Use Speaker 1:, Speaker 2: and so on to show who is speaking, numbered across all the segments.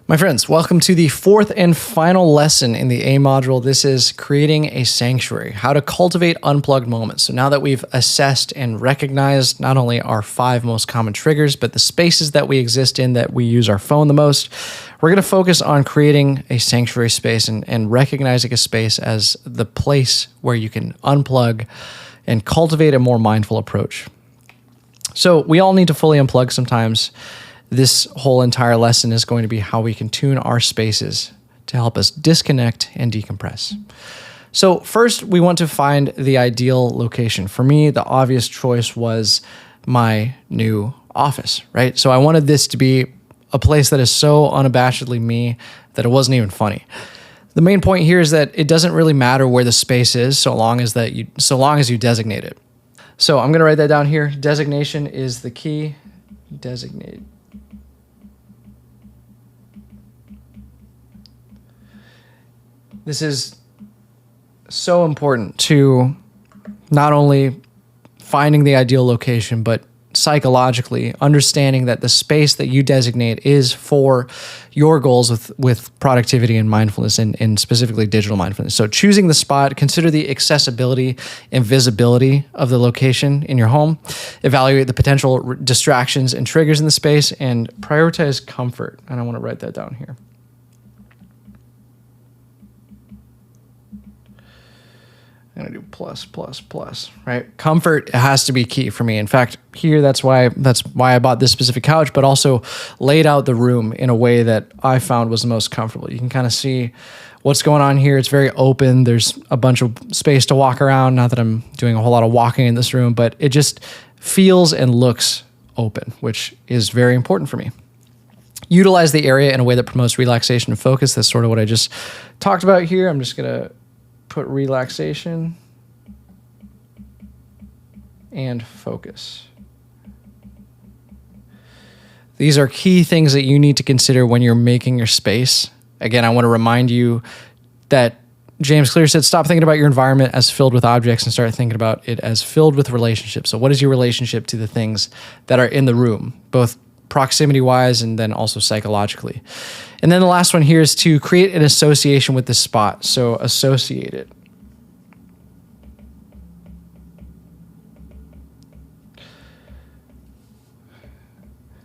Speaker 1: My friends, welcome to the fourth and final lesson in the A module. This is creating a sanctuary, how to cultivate unplugged moments. So now that we've assessed and recognized not only our 5 most common triggers, but the spaces that we exist in that we use our phone the most, we're going to focus on creating a sanctuary space and recognizing a space as the place where you can unplug and cultivate a more mindful approach. So we all need to fully unplug sometimes. This whole entire lesson is going to be how we can tune our spaces to help us disconnect and decompress. So first, we want to find the ideal location. For me, the obvious choice was my new office, right? So I wanted this to be a place that is so unabashedly me that it wasn't even funny. The main point here is that it doesn't really matter where the space is so long as you designate it. So I'm going to write that down here. Designation is the key. Designate. This is so important to not only finding the ideal location, but psychologically understanding that the space that you designate is for your goals with productivity and mindfulness and specifically digital mindfulness. So choosing the spot, consider the accessibility and visibility of the location in your home, evaluate the potential distractions and triggers in the space, and prioritize comfort. And I want to write that down here. I'm going to do plus, right? Comfort has to be key for me. In fact, here, that's why I bought this specific couch, but also laid out the room in a way that I found was the most comfortable. You can kind of see what's going on here. It's very open. There's a bunch of space to walk around. Not that I'm doing a whole lot of walking in this room, but it just feels and looks open, which is very important for me. Utilize the area in a way that promotes relaxation and focus. That's sort of what I just talked about here. I'm just going to put relaxation and focus. These are key things that you need to consider when you're making your space. Again, I want to remind you that James Clear said, stop thinking about your environment as filled with objects and start thinking about it as filled with relationships. So what is your relationship to the things that are in the room, both proximity-wise and then also psychologically? And then the last one here is to create an association with the spot. So associate it.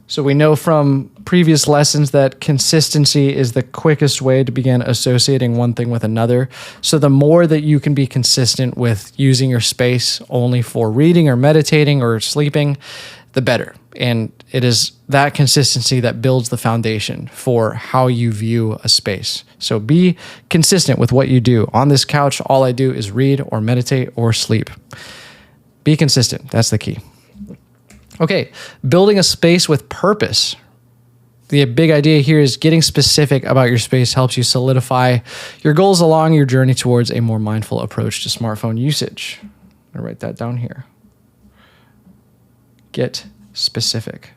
Speaker 1: So we know from previous lessons that consistency is the quickest way to begin associating one thing with another. So the more that you can be consistent with using your space only for reading or meditating or sleeping, the better. And it is that consistency that builds the foundation for how you view a space. So be consistent with what you do. On this couch, all I do is read or meditate or sleep. Be consistent. That's the key. Okay, building a space with purpose. The big idea here is getting specific about your space helps you solidify your goals along your journey towards a more mindful approach to smartphone usage. I'm going to write that down here. Get specific.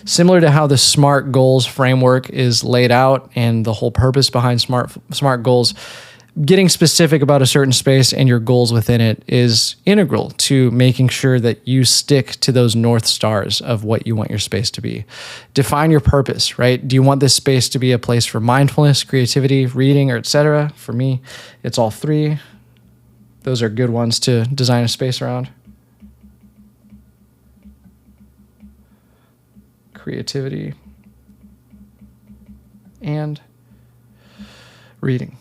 Speaker 1: Similar to how the SMART goals framework is laid out and the whole purpose behind SMART goals, getting specific about a certain space and your goals within it is integral to making sure that you stick to those North Stars of what you want your space to be. Define your purpose, right? Do you want this space to be a place for mindfulness, creativity, reading, or etc.? For me, it's all 3. Those are good ones to design a space around. Creativity and reading.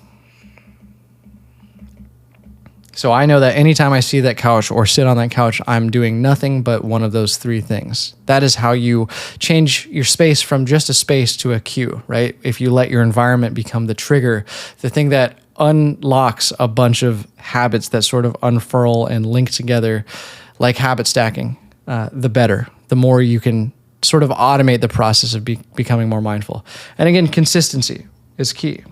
Speaker 1: So I know that anytime I see that couch or sit on that couch, I'm doing nothing but one of those 3 things. That is how you change your space from just a space to a cue, right? If you let your environment become the trigger, the thing that unlocks a bunch of habits that sort of unfurl and link together like habit stacking, the better, the more you can sort of automate the process of becoming more mindful. And again, consistency is key.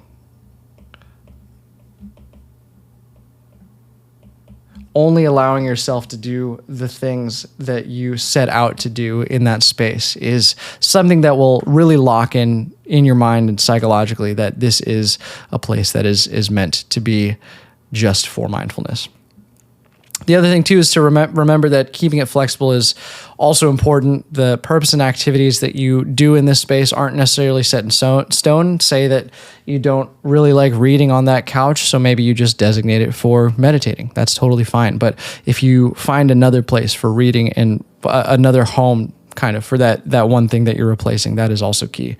Speaker 1: Only allowing yourself to do the things that you set out to do in that space is something that will really lock in your mind and psychologically that this is a place that is meant to be just for mindfulness. The other thing too is to remember that keeping it flexible is also important. The purpose and activities that you do in this space aren't necessarily set in stone. Say that you don't really like reading on that couch, so maybe you just designate it for meditating. That's totally fine. But if you find another place for reading and another home kind of for that one thing that you're replacing, that is also key.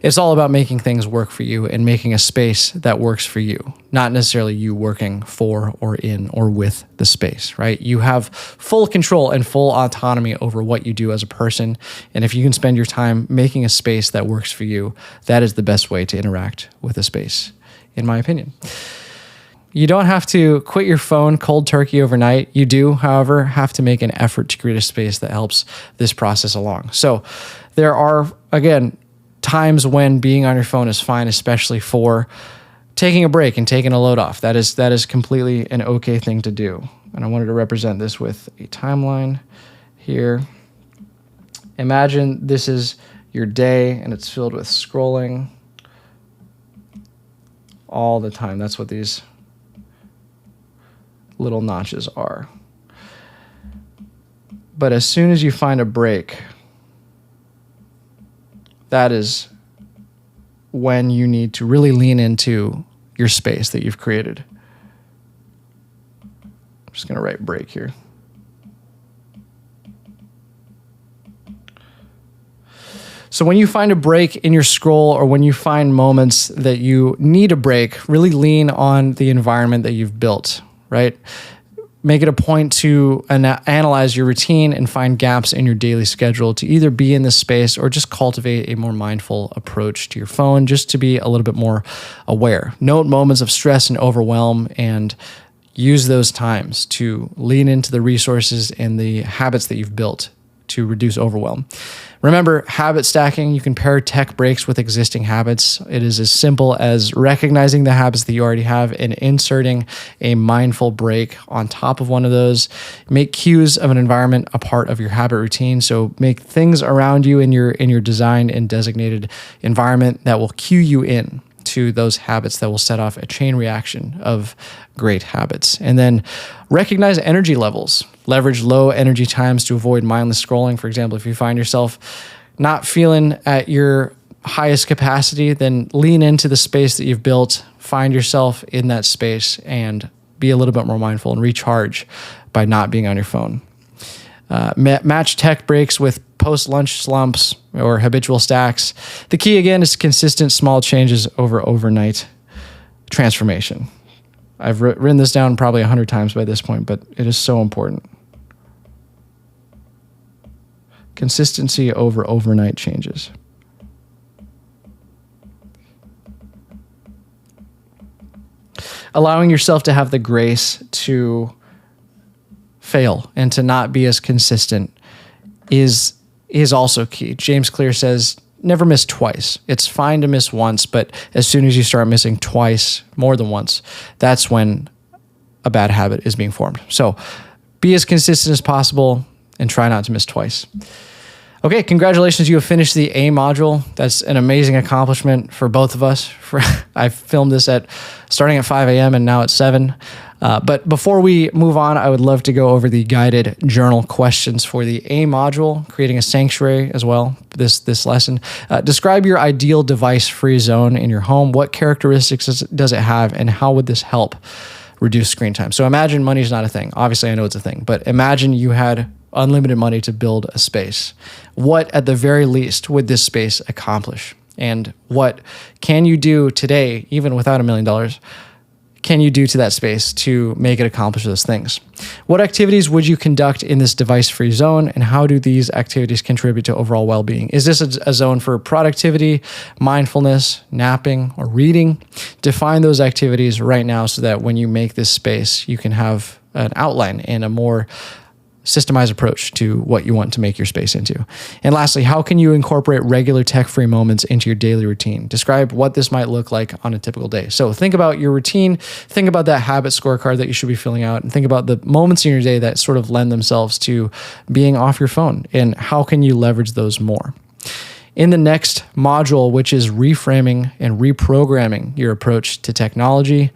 Speaker 1: It's all about making things work for you and making a space that works for you, not necessarily you working for or in or with the space, right? You have full control and full autonomy over what you do as a person. And if you can spend your time making a space that works for you, that is the best way to interact with a space, in my opinion. You don't have to quit your phone cold turkey overnight. You do, however, have to make an effort to create a space that helps this process along. So there are, again, times when being on your phone is fine, especially for taking a break and taking a load off. That is completely an okay thing to do. And I wanted to represent this with a timeline here. Imagine this is your day and it's filled with scrolling all the time. That's what these little notches are. But as soon as you find a break, that is when you need to really lean into your space that you've created. I'm just going to write break here. So when you find a break in your scroll or when you find moments that you need a break, really lean on the environment that you've built. Right? Make it a point to analyze your routine and find gaps in your daily schedule to either be in this space or just cultivate a more mindful approach to your phone, just to be a little bit more aware. Note moments of stress and overwhelm and use those times to lean into the resources and the habits that you've built to reduce overwhelm. Remember, habit stacking, you can pair tech breaks with existing habits. It is as simple as recognizing the habits that you already have and inserting a mindful break on top of one of those. Make cues of an environment a part of your habit routine. So make things around you in your designed and designated environment that will cue you in to those habits that will set off a chain reaction of great habits. And then recognize energy levels. Leverage low energy times to avoid mindless scrolling. For example, if you find yourself not feeling at your highest capacity, then lean into the space that you've built. Find yourself in that space and be a little bit more mindful and recharge by not being on your phone. Match tech breaks with post-lunch slumps or habitual stacks. The key, again, is consistent small changes over overnight transformation. I've written this down probably 100 times by this point, but it is so important. Consistency over overnight changes. Allowing yourself to have the grace to fail and to not be as consistent is also key. James Clear says, never miss twice. It's fine to miss once, but as soon as you start missing twice, more than once, that's when a bad habit is being formed. So be as consistent as possible and try not to miss twice. Okay, congratulations. You have finished the A module. That's an amazing accomplishment for both of us. I filmed this starting at 5 a.m. and now at 7. But before we move on, I would love to go over the guided journal questions for the A module, creating a sanctuary as well, this lesson. Describe your ideal device-free zone in your home. What characteristics does it have, and how would this help reduce screen time? So imagine money's not a thing. Obviously, I know it's a thing, but imagine you had unlimited money to build a space. What, at the very least, would this space accomplish? And what can you do today, even without $1 million, can you do to that space to make it accomplish those things? What activities would you conduct in this device-free zone, and how do these activities contribute to overall well-being? Is this a zone for productivity, mindfulness, napping, or reading? Define those activities right now so that when you make this space, you can have an outline and a more systemized approach to what you want to make your space into. And lastly, how can you incorporate regular tech-free moments into your daily routine? Describe what this might look like on a typical day. So think about your routine, think about that habit scorecard that you should be filling out, and think about the moments in your day that sort of lend themselves to being off your phone, and how can you leverage those more? In the next module, which is reframing and reprogramming your approach to technology,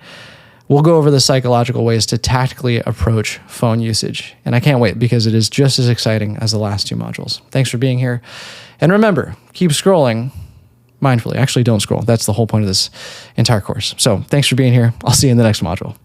Speaker 1: we'll go over the psychological ways to tactically approach phone usage. And I can't wait because it is just as exciting as the last 2 modules. Thanks for being here. And remember, keep scrolling mindfully. Actually, don't scroll. That's the whole point of this entire course. So thanks for being here. I'll see you in the next module.